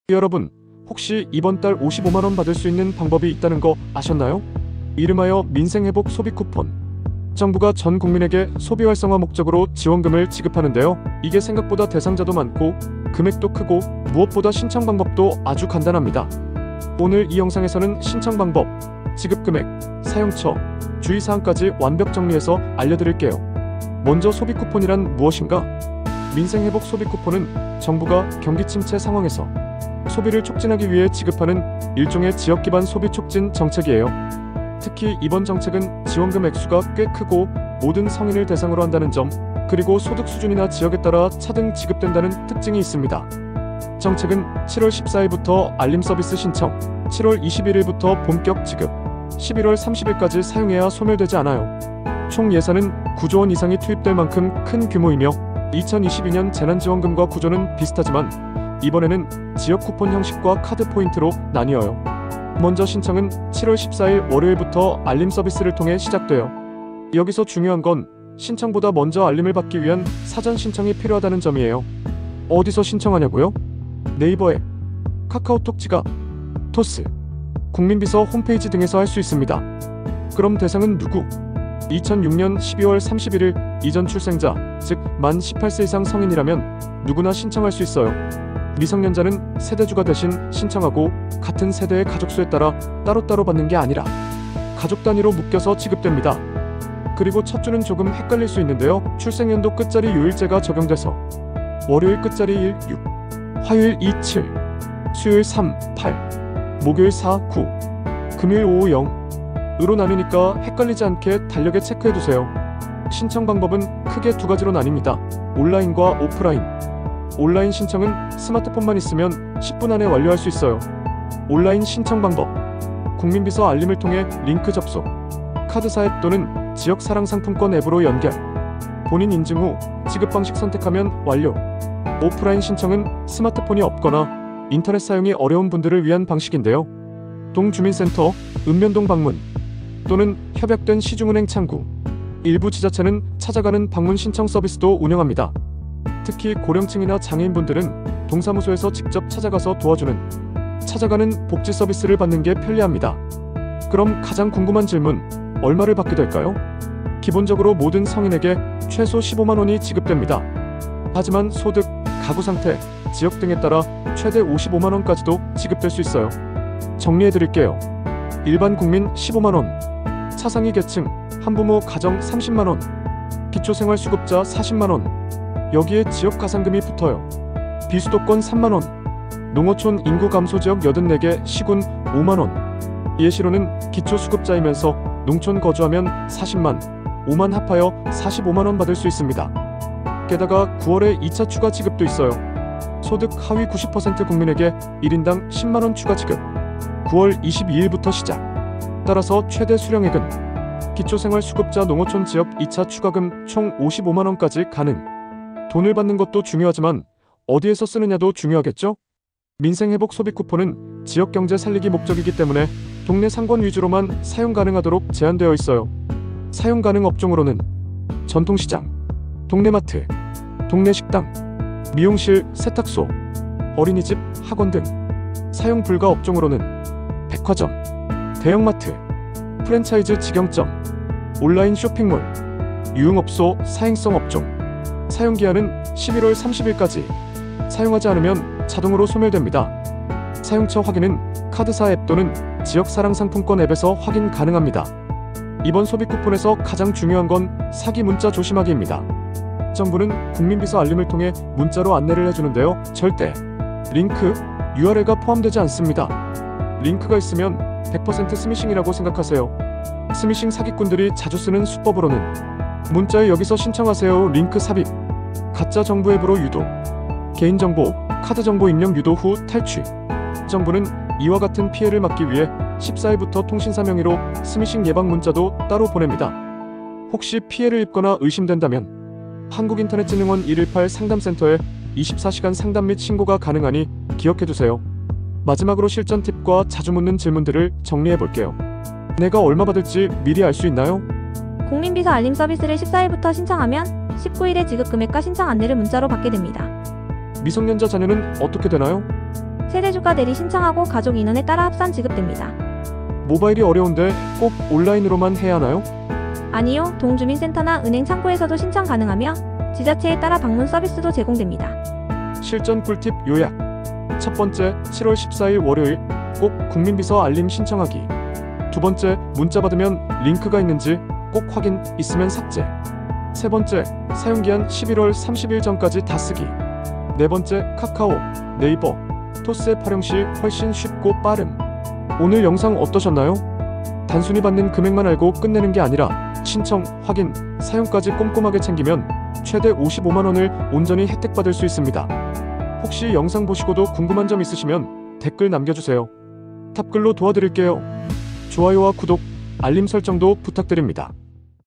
여러분, 혹시 이번 달 55만원 받을 수 있는 방법이 있다는 거 아셨나요? 이름하여 민생회복 소비 쿠폰. 정부가 전 국민에게 소비 활성화 목적으로 지원금을 지급하는데요. 이게 생각보다 대상자도 많고 금액도 크고 무엇보다 신청 방법도 아주 간단합니다. 오늘 이 영상에서는 신청 방법, 지급 금액, 사용처, 주의사항까지 완벽 정리해서 알려드릴게요. 먼저 소비 쿠폰이란 무엇인가? 민생회복 소비 쿠폰은 정부가 경기 침체 상황에서 소비를 촉진하기 위해 지급하는 일종의 지역 기반 소비 촉진 정책이에요. 특히 이번 정책은 지원금 액수가 꽤 크고 모든 성인을 대상으로 한다는 점, 그리고 소득 수준이나 지역에 따라 차등 지급된다는 특징이 있습니다. 정책은 7월 14일부터 알림 서비스 신청, 7월 21일부터 본격 지급, 11월 30일까지 사용해야 소멸되지 않아요. 총 예산은 9조 원 이상이 투입될 만큼 큰 규모이며 2022년 재난지원금과 구조는 비슷하지만 이번에는 지역 쿠폰 형식과 카드 포인트로 나뉘어요. 먼저 신청은 7월 14일 월요일부터 알림 서비스를 통해 시작돼요. 여기서 중요한 건 신청보다 먼저 알림을 받기 위한 사전 신청이 필요하다는 점이에요. 어디서 신청하냐고요? 네이버 앱, 카카오톡 지갑, 토스, 국민비서 홈페이지 등에서 할 수 있습니다. 그럼 대상은 누구? 2006년 12월 31일 이전 출생자, 즉 만 18세 이상 성인이라면 누구나 신청할 수 있어요. 미성년자는 세대주가 대신 신청하고 같은 세대의 가족수에 따라 따로따로 받는 게 아니라 가족 단위로 묶여서 지급됩니다. 그리고 첫 주는 조금 헷갈릴 수 있는데요. 출생연도 끝자리 요일제가 적용돼서 월요일 끝자리 1, 6, 화요일 2, 7, 수요일 3, 8, 목요일 4, 9, 금요일 5, 0으로 나누니까 헷갈리지 않게 달력에 체크해두세요. 신청 방법은 크게 두 가지로 나뉩니다. 온라인과 오프라인. 온라인 신청은 스마트폰만 있으면 10분 안에 완료할 수 있어요. 온라인 신청 방법, 국민비서 알림을 통해 링크 접속, 카드사 앱 또는 지역 사랑상품권 앱으로 연결, 본인 인증 후 지급 방식 선택하면 완료. 오프라인 신청은 스마트폰이 없거나 인터넷 사용이 어려운 분들을 위한 방식인데요. 동주민센터, 읍면동 방문 또는 협약된 시중은행 창구, 일부 지자체는 찾아가는 방문 신청 서비스도 운영합니다. 특히 고령층이나 장애인분들은 동사무소에서 직접 찾아가서 도와주는 찾아가는 복지 서비스를 받는 게 편리합니다. 그럼 가장 궁금한 질문, 얼마를 받게 될까요? 기본적으로 모든 성인에게 최소 15만 원이 지급됩니다. 하지만 소득, 가구 상태, 지역 등에 따라 최대 55만 원까지도 지급될 수 있어요. 정리해드릴게요. 일반 국민 15만 원, 차상위 계층, 한부모 가정 30만 원, 기초생활수급자 40만 원, 여기에 지역 가산금이 붙어요. 비수도권 3만 원, 농어촌 인구 감소 지역 84개 시군 5만 원, 예시로는 기초수급자이면서 농촌 거주하면 40만, 5만 합하여 45만 원 받을 수 있습니다. 게다가 9월에 2차 추가 지급도 있어요. 소득 하위 90% 국민에게 1인당 10만 원 추가 지급. 9월 22일부터 시작. 따라서 최대 수령액은 기초생활수급자 농어촌 지역 2차 추가금 총 55만 원까지 가능. 돈을 받는 것도 중요하지만 어디에서 쓰느냐도 중요하겠죠? 민생회복 소비 쿠폰은 지역 경제 살리기 목적이기 때문에 동네 상권 위주로만 사용 가능하도록 제한되어 있어요. 사용 가능 업종으로는 전통시장, 동네마트, 동네 식당, 미용실, 세탁소, 어린이집, 학원 등. 사용 불가 업종으로는 백화점, 대형마트, 프랜차이즈 직영점, 온라인 쇼핑몰, 유흥업소, 사행성 업종. 사용기한은 11월 30일까지. 사용하지 않으면 자동으로 소멸됩니다. 사용처 확인은 카드사 앱 또는 지역 사랑상품권 앱에서 확인 가능합니다. 이번 소비 쿠폰에서 가장 중요한 건 사기 문자 조심하기입니다. 정부는 국민비서 알림을 통해 문자로 안내를 해주는데요. 절대 링크, URL가 포함되지 않습니다. 링크가 있으면 100% 스미싱이라고 생각하세요. 스미싱 사기꾼들이 자주 쓰는 수법으로는 문자에 여기서 신청하세요 링크 삽입, 가짜 정부 앱으로 유도, 개인정보, 카드정보 입력 유도 후 탈취. 정부는 이와 같은 피해를 막기 위해 14일부터 통신사 명의로 스미싱 예방 문자도 따로 보냅니다. 혹시 피해를 입거나 의심된다면 한국인터넷진흥원 118 상담센터에 24시간 상담 및 신고가 가능하니 기억해두세요. 마지막으로 실전 팁과 자주 묻는 질문들을 정리해볼게요. 내가 얼마 받을지 미리 알 수 있나요? 국민비서 알림 서비스를 14일부터 신청하면 19일에 지급 금액과 신청 안내를 문자로 받게 됩니다. 미성년자 자녀는 어떻게 되나요? 세대주가 대리 신청하고 가족 인원에 따라 합산 지급됩니다. 모바일이 어려운데 꼭 온라인으로만 해야 하나요? 아니요, 동주민센터나 은행 창구에서도 신청 가능하며 지자체에 따라 방문 서비스도 제공됩니다. 실전 꿀팁 요약. 첫 번째, 7월 14일 월요일 꼭 국민비서 알림 신청하기. 두 번째, 문자 받으면 링크가 있는지 꼭 확인, 있으면 삭제. 세 번째, 사용기한 11월 30일 전까지 다 쓰기. 네 번째, 카카오, 네이버, 토스앱 활용 시 훨씬 쉽고 빠름. 오늘 영상 어떠셨나요? 단순히 받는 금액만 알고 끝내는 게 아니라 신청, 확인, 사용까지 꼼꼼하게 챙기면 최대 55만 원을 온전히 혜택받을 수 있습니다. 혹시 영상 보시고도 궁금한 점 있으시면 댓글 남겨주세요. 탑글로 도와드릴게요. 좋아요와 구독, 알림 설정도 부탁드립니다.